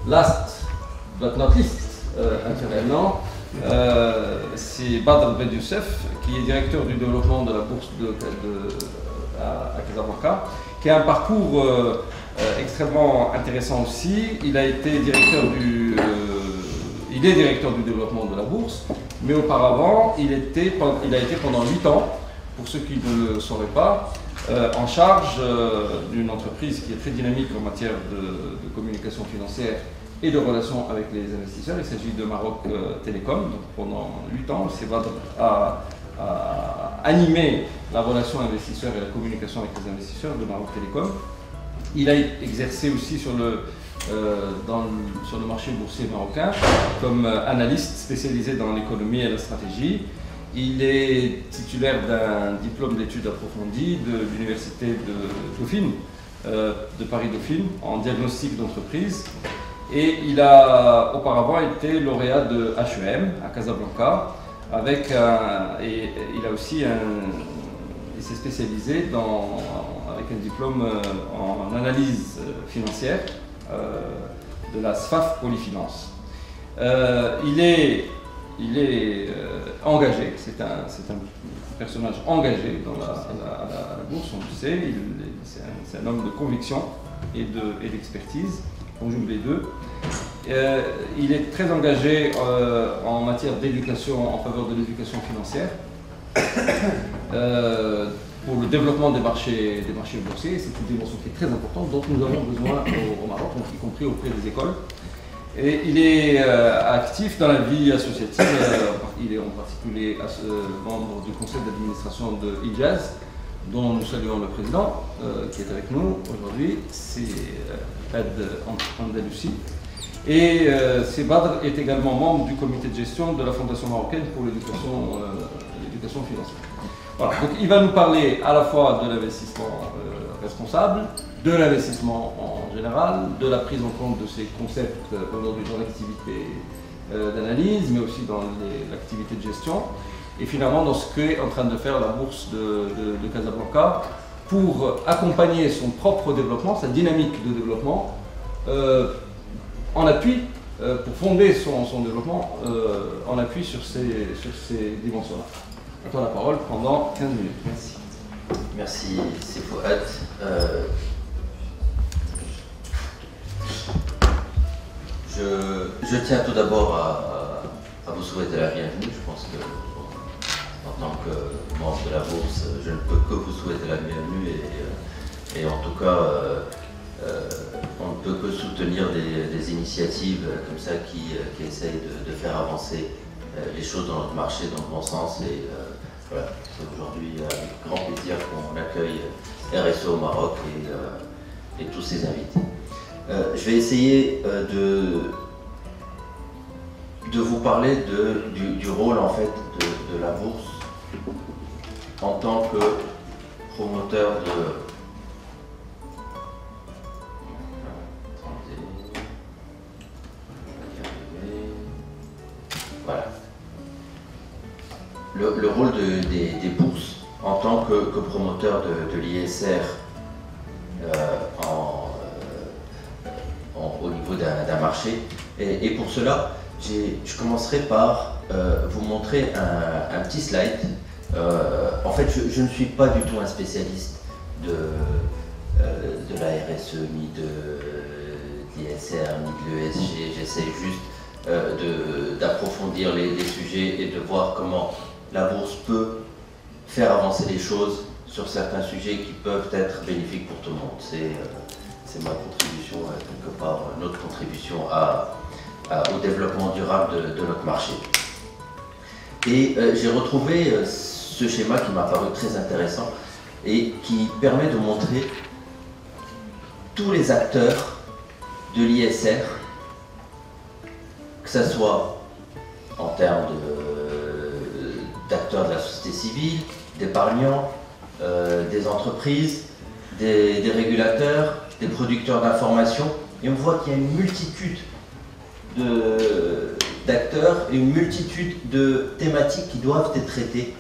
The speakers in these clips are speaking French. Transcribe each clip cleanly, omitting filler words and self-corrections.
Last but not least, naturellement, c'est Badr Ben Youssef, qui est directeur du développement de la bourse à Casablanca, qui a un parcours extrêmement intéressant aussi. Il a été il est directeur du développement de la bourse, mais auparavant, il a été pendant 8 ans, pour ceux qui ne le sauraient pas, en charge d'une entreprise qui est très dynamique en matière de communication financière et de relations avec les investisseurs. Il s'agit de Maroc Télécom. Donc pendant 8 ans, Badr a animé la relation investisseur et la communication avec les investisseurs de Maroc Télécom. Il a exercé aussi sur le marché boursier marocain comme analyste spécialisé dans l'économie et la stratégie. Il est titulaire d'un diplôme d'études approfondies de l'université de Dauphine, de Paris-Dauphine, en diagnostic d'entreprise. Et il a auparavant été lauréat de HEM à Casablanca, et il a aussi il s'est spécialisé avec un diplôme en analyse financière de la SFAF Polyfinance. Il est engagé, c'est un personnage engagé dans la bourse, on le sait. C'est un homme de conviction et d'expertise, conjugue les deux. Il est très engagé en matière d'éducation, en faveur de l'éducation financière, pour le développement des marchés boursiers. C'est une dimension qui est très importante, dont nous avons besoin au Maroc, y compris auprès des écoles. Et il est actif dans la vie associative. Il est en particulier membre du conseil d'administration de Hijaz, dont nous saluons le président, qui est avec nous aujourd'hui. C'est Aide Andalousie. Et Badr est également membre du comité de gestion de la Fondation marocaine pour l'éducation financière. Voilà. Donc il va nous parler à la fois de l'investissement responsable, de l'investissement en général, de la prise en compte de ces concepts aujourd'hui dans l'activité d'analyse, mais aussi dans l'activité de gestion, et finalement dans ce qu'est en train de faire la bourse de Casablanca pour accompagner son propre développement, sa dynamique de développement, en appui, pour fonder son développement en appui sur ces dimensions-là. À toi la parole pendant 15 minutes. Merci. Merci, c'est Fouad. Je tiens tout d'abord à vous souhaiter la bienvenue. Je pense que en tant que membre de la bourse, je ne peux que vous souhaiter la bienvenue et en tout cas, on ne peut que soutenir des initiatives comme ça qui essayent de faire avancer les choses dans notre marché dans le bon sens. Et voilà, c'est aujourd'hui avec grand plaisir qu'on accueille RSE au Maroc et tous ses invités. Je vais essayer de vous parler du rôle en fait de la bourse en tant que promoteur voilà. Le rôle des bourses en tant que promoteur de l'ISR au niveau d'un marché. Et pour cela, je commencerai par vous montrer un petit slide. En fait, je ne suis pas du tout un spécialiste de la RSE, ni de l'ISR, ni de l'ESG. J'essaie juste d'approfondir les sujets et de voir comment la bourse peut faire avancer les choses sur certains sujets qui peuvent être bénéfiques pour tout le monde. C'est ma contribution, quelque part, notre contribution au développement durable de notre marché. Et j'ai retrouvé ce schéma qui m'a paru très intéressant et qui permet de montrer tous les acteurs de l'ISR, que ce soit en termes d'acteurs de la société civile, d'épargnants, des entreprises, des régulateurs, des producteurs d'informations. Et on voit qu'il y a une multitude d'acteurs et une multitude de thématiques qui doivent être traitées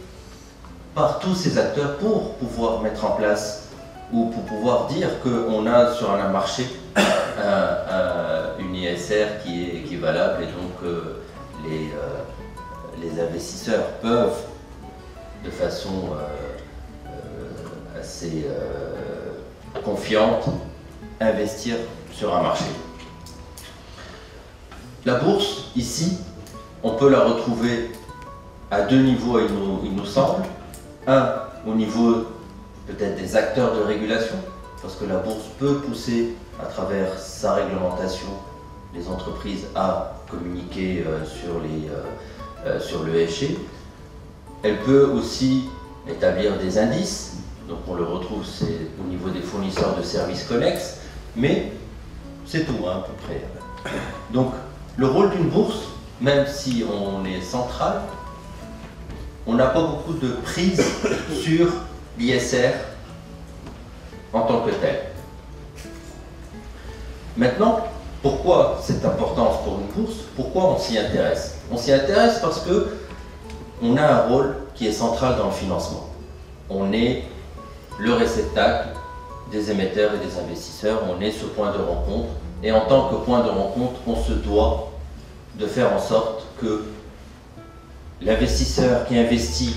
par tous ces acteurs pour pouvoir mettre en place ou pour pouvoir dire qu'on a sur un marché une ISR qui est valable, et donc les investisseurs peuvent de façon assez confiante investir sur un marché. La bourse, ici, on peut la retrouver à deux niveaux, il nous semble. Un, au niveau peut-être des acteurs de régulation, parce que la bourse peut pousser à travers sa réglementation les entreprises à communiquer sur l'ESG. Elle peut aussi établir des indices, donc on le retrouve au niveau des fournisseurs de services connexes, mais c'est tout à peu près. Donc le rôle d'une bourse, même si on est central, on n'a pas beaucoup de prise sur l'ISR en tant que tel. Maintenant, pourquoi cette importance pour une bourse? Pourquoi on s'y intéresse? On s'y intéresse parce que on a un rôle qui est central dans le financement. On est le réceptacle des émetteurs et des investisseurs, on est ce point de rencontre, et en tant que point de rencontre, on se doit de faire en sorte que l'investisseur qui investit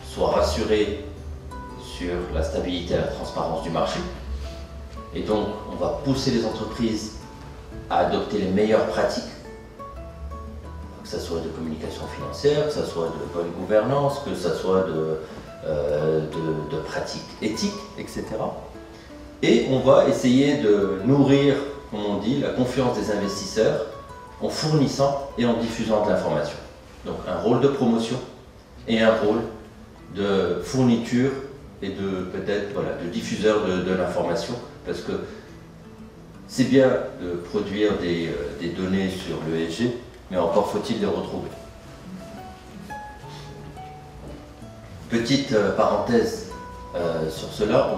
soit rassuré sur la stabilité et la transparence du marché. Et donc, on va pousser les entreprises à adopter les meilleures pratiques, que ce soit de communication financière, que ce soit de bonne gouvernance, que ce soit de pratiques éthiques, etc. Et on va essayer de nourrir, comme on dit, la confiance des investisseurs en fournissant et en diffusant de l'information. Donc un rôle de promotion et un rôle de fourniture et de peut-être de diffuseur de l'information, parce que c'est bien de produire des données sur l'ESG, mais encore faut-il les retrouver. Petite parenthèse sur cela,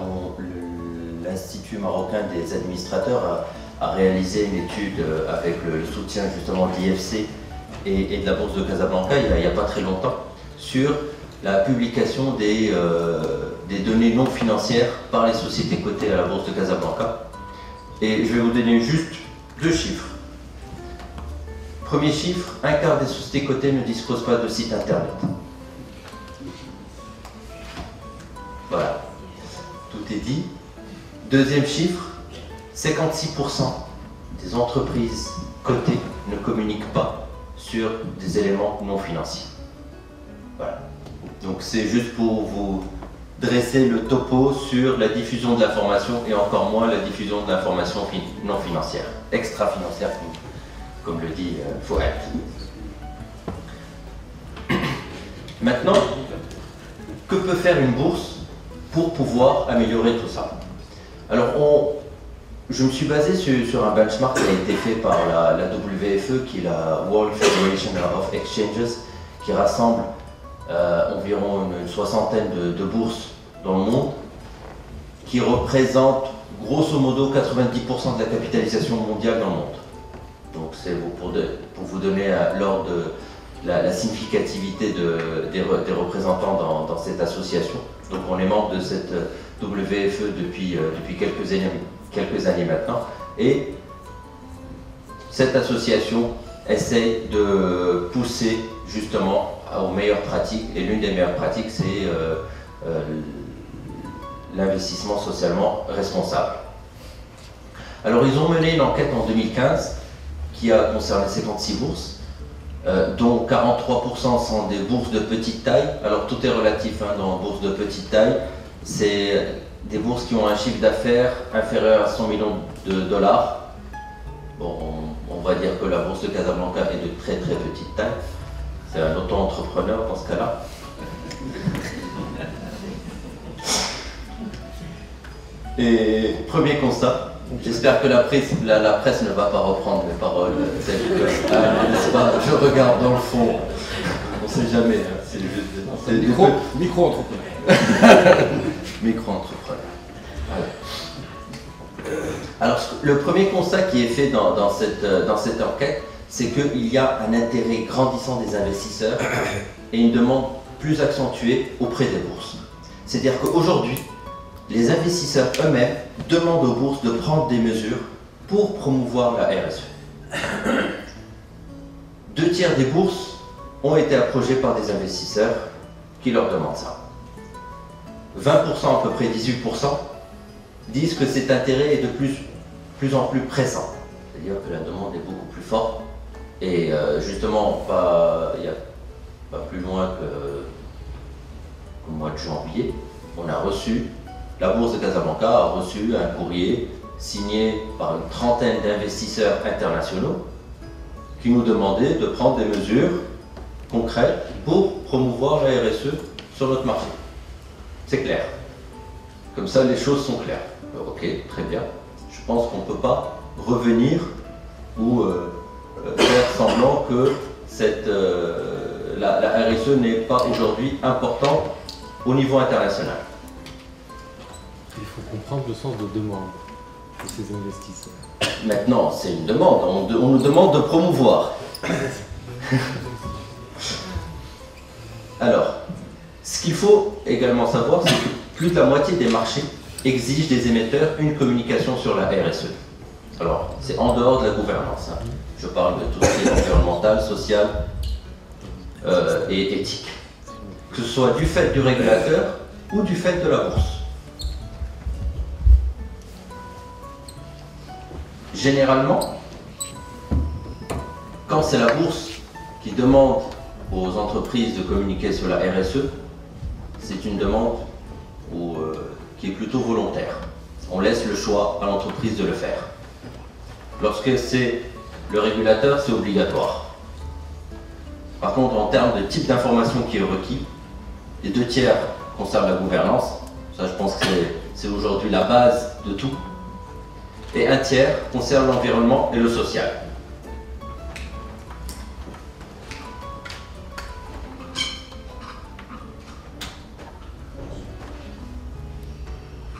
l'Institut marocain des administrateurs a réalisé une étude avec le soutien justement de l'IFC et de la Bourse de Casablanca il n'y a pas très longtemps sur la publication des données non financières par les sociétés cotées à la Bourse de Casablanca. Et je vais vous donner juste deux chiffres. Premier chiffre, un quart des sociétés cotées ne disposent pas de site internet. Voilà, tout est dit. Deuxième chiffre, 56% des entreprises cotées ne communiquent pas sur des éléments non financiers. Voilà. Donc c'est juste pour vous dresser le topo sur la diffusion de l'information et encore moins la diffusion de l'information non financière, extra-financière, comme le dit Fouad. Maintenant, que peut faire une bourse pour pouvoir améliorer tout ça? Alors, je me suis basé sur un benchmark qui a été fait par la WFE, qui est la World Federation of Exchanges, qui rassemble environ une soixantaine de bourses dans le monde, qui représentent grosso modo 90% de la capitalisation mondiale dans le monde. Donc c'est pour vous donner l'ordre de la significativité des représentants dans cette association. Donc on est membre de cette WFE depuis quelques années maintenant, et cette association essaye de pousser justement aux meilleures pratiques, et l'une des meilleures pratiques c'est l'investissement socialement responsable. Alors ils ont mené une enquête en 2015 qui a concerné 56 bourses, dont 43% sont des bourses de petite taille. Alors tout est relatif dans bourses de petite taille, c'est des bourses qui ont un chiffre d'affaires inférieur à 100 millions de dollars. Bon, on va dire que la bourse de Casablanca est de très très petite taille. C'est un auto-entrepreneur dans ce cas-là. Et premier constat, j'espère que la presse ne va pas reprendre mes paroles. Je regarde dans le fond, on ne sait jamais. C'est micro-entrepreneur. Micro-entrepreneur. Voilà. Alors, le premier constat qui est fait dans cette enquête, c'est qu'il y a un intérêt grandissant des investisseurs et une demande plus accentuée auprès des bourses. C'est-à-dire qu'aujourd'hui, les investisseurs eux-mêmes demandent aux bourses de prendre des mesures pour promouvoir la RSE. 2/3 des bourses ont été approchées par des investisseurs qui leur demandent ça. 20%, à peu près 18%, disent que cet intérêt est de plus en plus pressant. C'est-à-dire que la demande est beaucoup plus forte. Et justement, il n'y a pas plus loin qu'au mois de janvier, la Bourse de Casablanca a reçu un courrier signé par une trentaine d'investisseurs internationaux qui nous demandaient de prendre des mesures concrètes pour promouvoir la RSE sur notre marché. C'est clair. Comme ça, les choses sont claires. Ok, très bien. Je pense qu'on ne peut pas revenir ou faire semblant que la RSE n'est pas aujourd'hui importante au niveau international. Il faut comprendre le sens de demande de ces investisseurs. Maintenant, c'est une demande. On nous demande de promouvoir. Alors, ce qu'il faut également savoir, c'est que plus de la moitié des marchés exigent des émetteurs une communication sur la RSE. Alors, c'est en dehors de la gouvernance. Hein. Je parle de tout ce qui est environnemental, social et éthique. Que ce soit du fait du régulateur ou du fait de la bourse. Généralement, quand c'est la bourse qui demande aux entreprises de communiquer sur la RSE, c'est une demande qui est plutôt volontaire. On laisse le choix à l'entreprise de le faire. Lorsque c'est le régulateur, c'est obligatoire. Par contre, en termes de type d'information qui est requis, les 2/3 concernent la gouvernance. Ça, je pense que c'est aujourd'hui la base de tout. Et 1/3 concerne l'environnement et le social.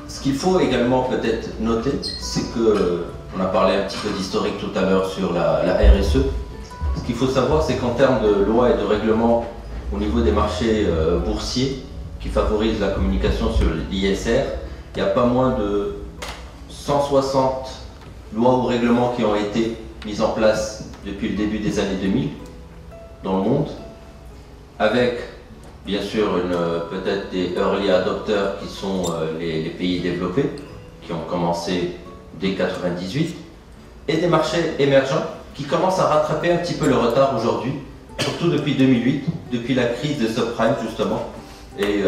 Ce qu'il faut également peut-être noter, c'est que, on a parlé un petit peu d'historique tout à l'heure sur la RSE. Ce qu'il faut savoir, c'est qu'en termes de loi et de règlement au niveau des marchés boursiers qui favorisent la communication sur l'ISR, il n'y a pas moins de 160 lois ou règlements qui ont été mises en place depuis le début des années 2000 dans le monde, avec bien sûr peut-être des early adopters qui sont les pays développés, qui ont commencé dès 1998, et des marchés émergents qui commencent à rattraper un petit peu le retard aujourd'hui, surtout depuis 2008, depuis la crise des subprimes justement, et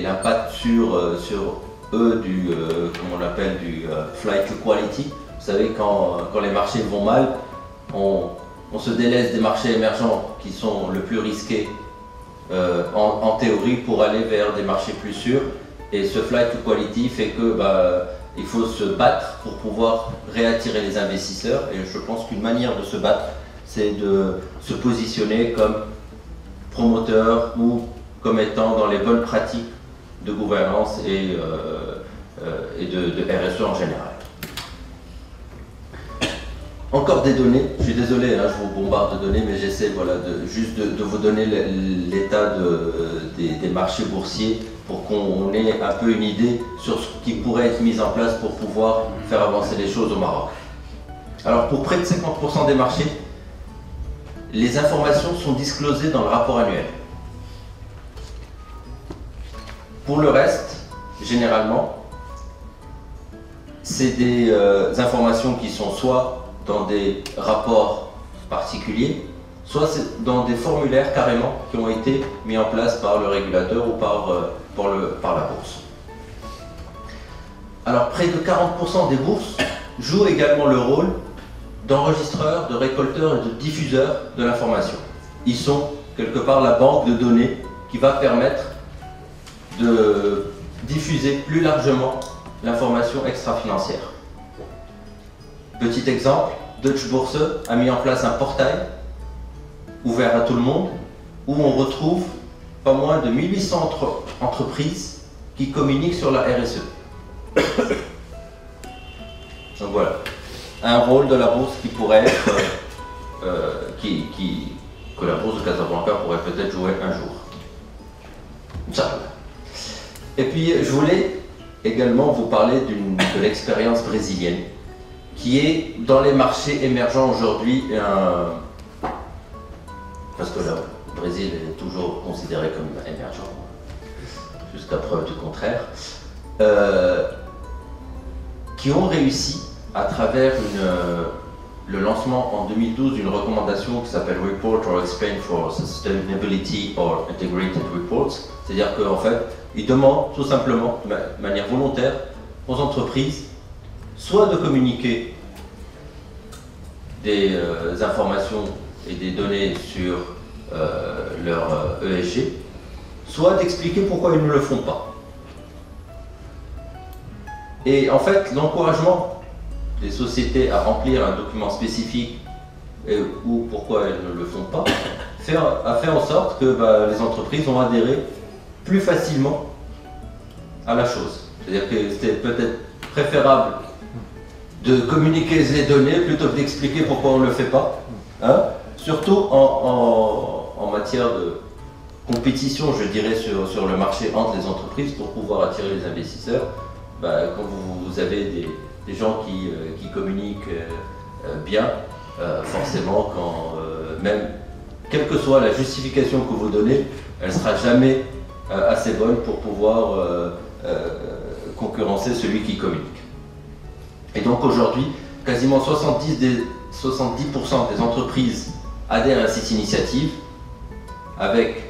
l'impact sur eux comme on l'appelle, du flight to quality. Vous savez, quand les marchés vont mal, on se délaisse des marchés émergents qui sont le plus risqués en théorie pour aller vers des marchés plus sûrs. Et ce flight to quality fait que il faut se battre pour pouvoir réattirer les investisseurs. Et je pense qu'une manière de se battre, c'est de se positionner comme promoteur ou comme étant dans les bonnes pratiques de gouvernance et de RSE en général. Encore des données, je suis désolé, hein, je vous bombarde de données, mais j'essaie juste de vous donner l'état des marchés boursiers pour qu'on ait un peu une idée sur ce qui pourrait être mis en place pour pouvoir faire avancer les choses au Maroc. Alors pour près de 50% des marchés, les informations sont disclosées dans le rapport annuel. Pour le reste, généralement, c'est des informations qui sont soit dans des rapports particuliers, soit dans des formulaires carrément qui ont été mis en place par le régulateur ou par la bourse. Alors près de 40% des bourses jouent également le rôle d'enregistreurs, de récolteurs et de diffuseurs de l'information. Ils sont quelque part la banque de données qui va permettre de diffuser plus largement l'information extra-financière. Petit exemple, Deutsche Börse a mis en place un portail ouvert à tout le monde où on retrouve pas moins de 1800 entreprises qui communiquent sur la RSE. Donc voilà, un rôle de la bourse qui pourrait être, que la bourse de Casablanca pourrait peut-être jouer un jour. Inch'Allah. Et puis je voulais également vous parler de l'expérience brésilienne qui est dans les marchés émergents aujourd'hui, parce que là, le Brésil est toujours considéré comme émergent, jusqu'à preuve du contraire, qui ont réussi à travers le lancement en 2012 d'une recommandation qui s'appelle Report or Explain for Sustainability or Integrated Reports. C'est-à-dire qu'en fait, ils demandent tout simplement, de manière volontaire, aux entreprises, soit de communiquer des informations et des données sur leur ESG, soit d'expliquer pourquoi ils ne le font pas. Et en fait, l'encouragement des sociétés à remplir un document spécifique ou pourquoi elles ne le font pas a fait en sorte que les entreprises ont adhéré plus facilement à la chose. C'est-à-dire que c'était peut-être préférable de communiquer les données plutôt que d'expliquer pourquoi on ne le fait pas. Hein? Surtout en matière de compétition, je dirais, sur le marché entre les entreprises pour pouvoir attirer les investisseurs. Quand vous avez des gens qui communiquent bien, forcément, même quelle que soit la justification que vous donnez, elle ne sera jamais assez bonne pour pouvoir concurrencer celui qui communique. Et donc aujourd'hui, quasiment 70% des entreprises adhèrent à cette initiative, avec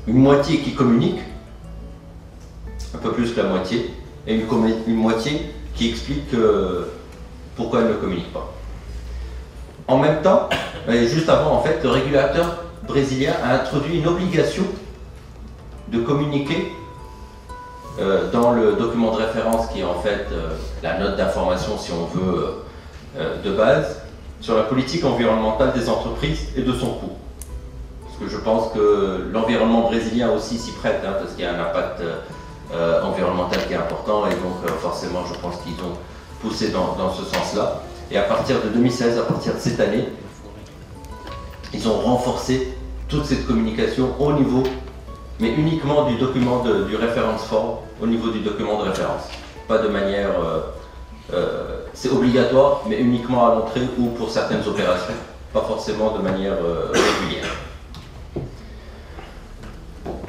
une moitié qui communique, un peu plus que la moitié, et une moitié qui explique pourquoi elle ne communique pas. En même temps, juste avant, en fait, le régulateur brésilien a introduit une obligation de communiquer dans le document de référence qui est en fait la note d'information, si on veut, de base, sur la politique environnementale des entreprises et de son coût. Parce que je pense que l'environnement brésilien aussi s'y prête, hein, parce qu'il y a un impact environnemental qui est important, et donc forcément je pense qu'ils ont poussé dans ce sens-là. Et à partir de 2016, à partir de cette année, ils ont renforcé toute cette communication au niveau, mais uniquement du document du reference form, au niveau du document de référence. Pas de manière... c'est obligatoire, mais uniquement à l'entrée ou pour certaines opérations, pas forcément de manière régulière.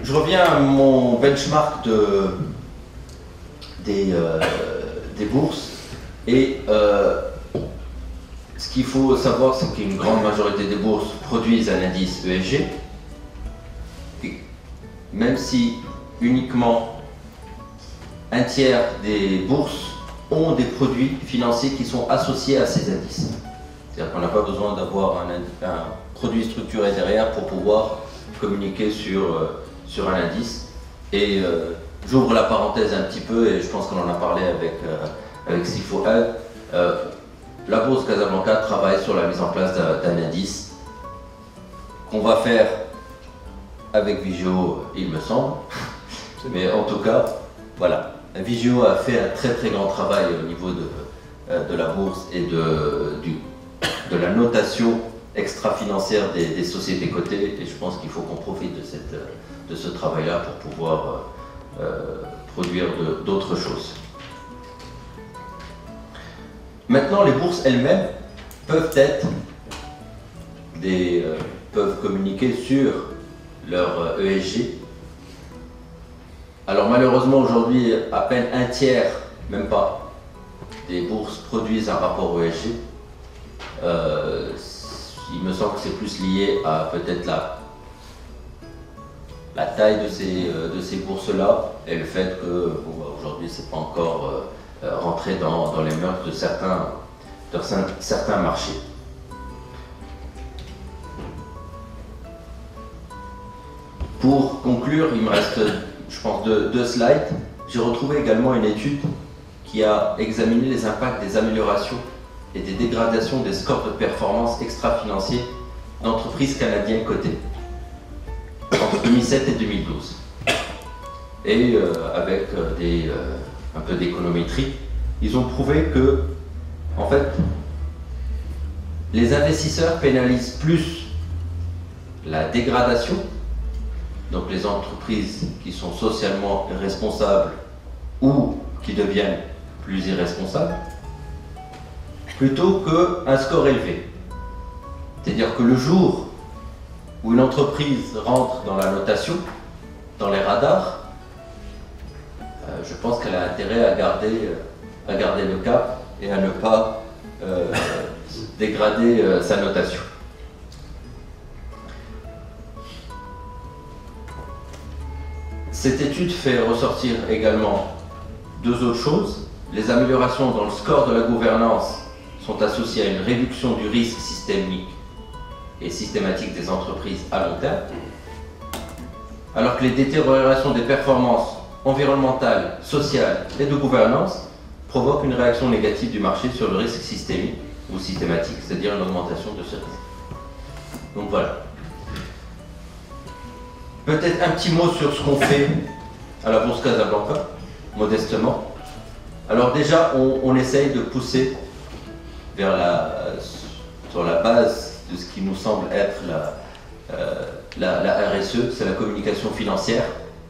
Je reviens à mon benchmark des bourses, et ce qu'il faut savoir, c'est qu'une grande majorité des bourses produisent un indice ESG, et même si uniquement un tiers des bourses ont des produits financiers qui sont associés à ces indices. C'est-à-dire qu'on n'a pas besoin d'avoir un produit structuré derrière pour pouvoir communiquer sur un indice. Et j'ouvre la parenthèse un petit peu, et je pense qu'on en a parlé avec Sifo Ad. La Bourse Casablanca travaille sur la mise en place d'un indice qu'on va faire avec Vigeo, il me semble. Mais en tout cas, voilà. Vigeo a fait un très très grand travail au niveau de la bourse et de la notation extra-financière des sociétés cotées, et je pense qu'il faut qu'on profite de ce travail-là pour pouvoir produire d'autres choses. Maintenant, les bourses elles-mêmes peuvent peuvent communiquer sur leur ESG. Alors malheureusement aujourd'hui, à peine un tiers, même pas, des bourses produisent un rapport ESG. Il me semble que c'est plus lié à peut-être la taille de ces bourses-là, et le fait que aujourd'hui c'est pas encore rentré dans les mœurs de certains marchés. Pour conclure, il me reste, je pense, deux slides. J'ai retrouvé également une étude qui a examiné les impacts des améliorations et des dégradations des scores de performance extra-financiers d'entreprises canadiennes cotées entre 2007 et 2012. Et avec un peu d'économétrie, ils ont prouvé que, en fait, les investisseurs pénalisent plus la dégradation, donc les entreprises qui sont socialement responsables ou qui deviennent plus irresponsable, plutôt qu'un score élevé. C'est-à-dire que le jour où une entreprise rentre dans la notation, dans les radars, je pense qu'elle a intérêt à garder le cap et à ne pas dégrader sa notation. Cette étude fait ressortir également deux autres choses. Les améliorations dans le score de la gouvernance sont associées à une réduction du risque systémique et systématique des entreprises à long terme, alors que les détériorations des performances environnementales, sociales et de gouvernance provoquent une réaction négative du marché sur le risque systémique ou systématique, c'est-à-dire une augmentation de ce risque. Donc voilà. Peut-être un petit mot sur ce qu'on fait à la Bourse Casablanca, modestement. Alors déjà, on essaye de pousser vers sur la base de ce qui nous semble être la RSE, c'est la communication financière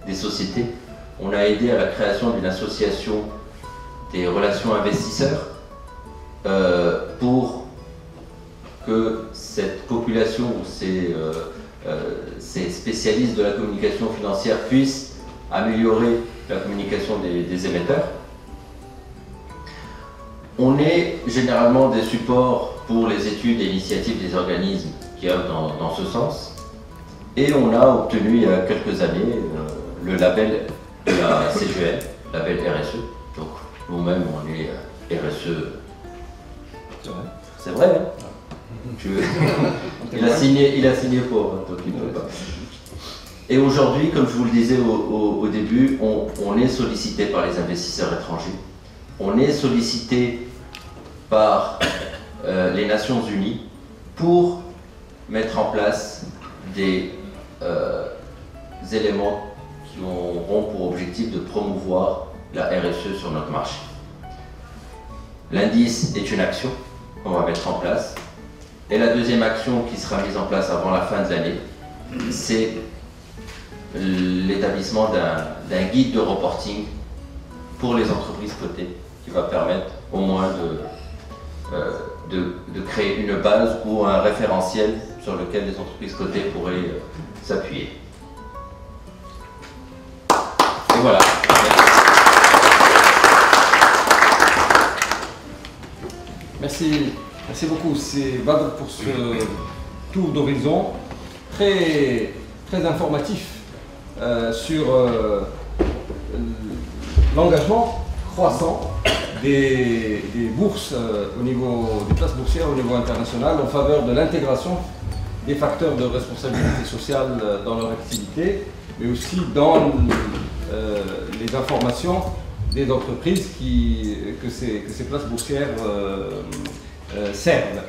des sociétés. On a aidé à la création d'une association des relations investisseurs pour que cette population ou ces spécialistes de la communication financière puissent améliorer la communication des émetteurs. On est généralement des supports pour les études et initiatives des organismes qui œuvrent dans ce sens. Et on a obtenu il y a quelques années le label de la CGL, label RSE. Donc nous-mêmes on est RSE. C'est vrai, hein? Il a signé pour, donc il ne peut pas. Et aujourd'hui, comme je vous le disais au début, on est sollicité par les investisseurs étrangers. On est sollicité par les Nations Unies pour mettre en place des éléments qui auront pour objectif de promouvoir la RSE sur notre marché. L'indice est une action qu'on va mettre en place. Et la deuxième action qui sera mise en place avant la fin de l'année, c'est l'établissement d'un guide de reporting pour les entreprises cotées qui va permettre au moins de créer une base ou un référentiel sur lequel les entreprises cotées pourraient s'appuyer. Et voilà. Merci. Merci beaucoup, c'est Badr pour ce tour d'horizon très informatif sur l'engagement croissant des bourses au niveau des places boursières au niveau international en faveur de l'intégration des facteurs de responsabilité sociale dans leur activité, mais aussi dans les informations des entreprises que ces places boursières servent.